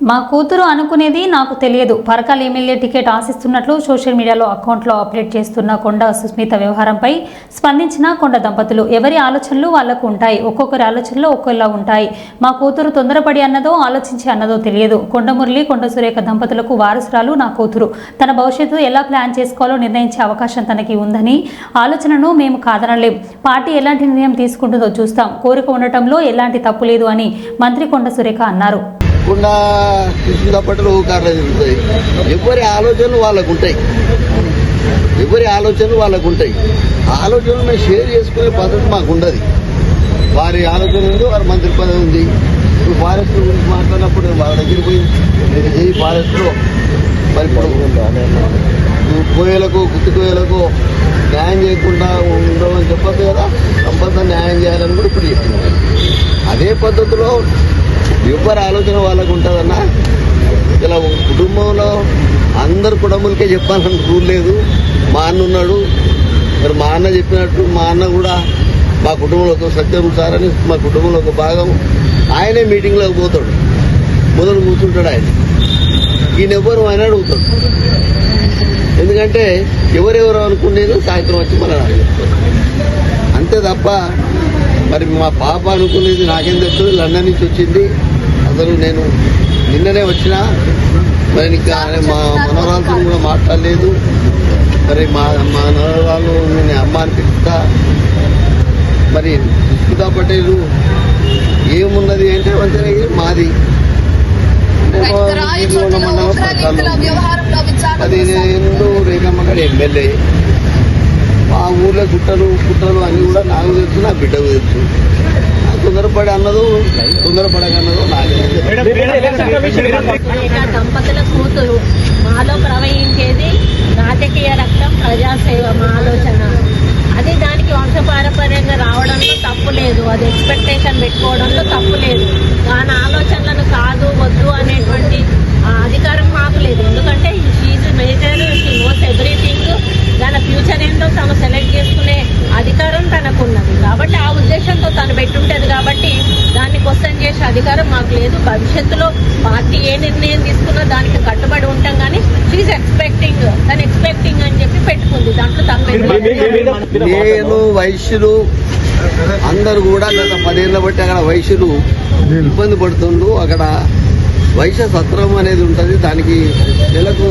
మా కూతురు అనుకునేది నాకు తెలియదు. పరకాల ఎమ్మెల్యే టికెట్ ఆశిస్తున్నట్లు సోషల్ మీడియాలో అకౌంట్లో అప్డేట్ చేస్తున్న కొండ సుస్మిత వ్యవహారంపై స్పందించిన కొండ దంపతులు, ఎవరి ఆలోచనలు వాళ్లకు ఉంటాయి. ఒక్కొక్కరి ఆలోచనలు ఒక్కొక్కలా ఉంటాయి. మా కూతురు తొందరపడి అన్నదో ఆలోచించి అన్నదో తెలియదు. కొండ మురళి, కొండ సురేఖ దంపతులకు వారసురాలు నా కూతురు. తన భవిష్యత్తు ఎలా ప్లాన్ చేసుకోవాలో నిర్ణయించే అవకాశం తనకి ఉందని ఆలోచనను మేము కాదనలేం. పార్టీ ఎలాంటి నిర్ణయం తీసుకుంటుందో చూస్తాం. కోరిక ఉండటంలో ఎలాంటి తప్పు లేదు అని మంత్రి కొండ సురేఖ అన్నారు. కుండా తీసుకున్నప్పటిలో ఊకార్లు జరుగుతాయి. ఎవరి ఆలోచనలు వాళ్ళకు ఉంటాయి. ఆలోచనలు మేము షేర్ చేసుకునే పద్ధతి మాకు ఉండదు. వారి ఆలోచన ఉంది, వారి మంత్రి పదవి ఉంది. ఇప్పుడు ఫారెస్ట్ గురించి మాట్లాడినప్పుడు వాళ్ళ దగ్గర పోయి మీరు చేయి ఫారెస్ట్లో మరి కోయలకు గుత్తి కోయలకు న్యాయం చేయకుండా ఉండమని చెప్పదు కదా, కంపల్సరీ న్యాయం చేయాలని కూడా ఇప్పుడు చెప్తున్నారు. అదే పద్ధతిలో ఎవరి ఆలోచన వాళ్ళకు ఉంటుందన్నా. ఇలా కుటుంబంలో అందరు కుటుంబాలకే చెప్పాలని రూల్ లేదు. మా అన్న ఉన్నాడు, మరి మా అన్న చెప్పినట్టు మా అన్న కూడా మా కుటుంబంలో ఒక సత్యం సారని మా కుటుంబంలో ఒక భాగం. ఆయనే మీటింగ్లోకి పోతాడు, మొదలు కూర్చుంటాడు. ఈయన ఎవరు ఆయన అడుగుతాడు. ఎందుకంటే ఎవరెవరు అనుకునేది సాయంత్రం వచ్చి మన అంతే తప్ప మరి మా పాప అనుకునేది నాకేం తెలుస్తుంది. లండన్ నుంచి వచ్చింది. అసలు నేను నిన్ననే వచ్చినా, మరి ఇంకా మా మనవరాలతో కూడా మాట్లాడలేదు. మరి మా మనవరాలు నేను అమ్మ అని పిలుస్తా. మరి సుస్మితా పటేల్ ఏమున్నది అంటే మంచిగా మాది 15 రేఖమ్మ గారి ఎమ్మెల్యే. మా ఊర్లో గుట్టలు అన్నీ కూడా నాకు తెలుసు, నా బిడ్డకు తెలుసు. తొందరపడి అన్నదో తొందరపడగన్నదో దంపతుల కూతురు మాలో ప్రవహించేది రాజకీయ రక్తం, ప్రజాసేవ మా ఆలోచన. అది దానికి వంశపారపర్యంగా రావడంలో తప్పు లేదు. అది ఎక్స్పెక్టేషన్ పెట్టుకోవడంలో తప్పు లేదు. దాని ఆలోచనలను కాదు వద్దు అనేటువంటి అధికారం మాకు లేదు. ఎందుకంటే she's major, she knows everything. దాని ఫ్యూచర్ ఏంటో తను సెలెక్ట్ చేసుకునే అధికారం తనకున్నది. కాబట్టి ఆ ఉద్దేశంతో తను పెట్టుంటది. కాబట్టి దాన్ని క్వశ్చన్ చేసే అధికారం మాకు లేదు. భవిష్యత్తులో పార్టీ ఏ నిర్ణయం తీసుకున్నా దానికి కట్టుబడి ఉంటాం. కానీ షీఈ్ ఎక్స్పెక్టింగ్ అని చెప్పి పెట్టుకుంది. దాంట్లో తప్ప నేను వైశ్యులు అందరూ కూడా గత 10 ఏళ్ళ బట్టి అక్కడ వైశ్యులు ఇబ్బంది పడుతుండ్రు. అక్కడ వైశ్య సత్రం అనేది ఉంటుంది. దానికి నెలకు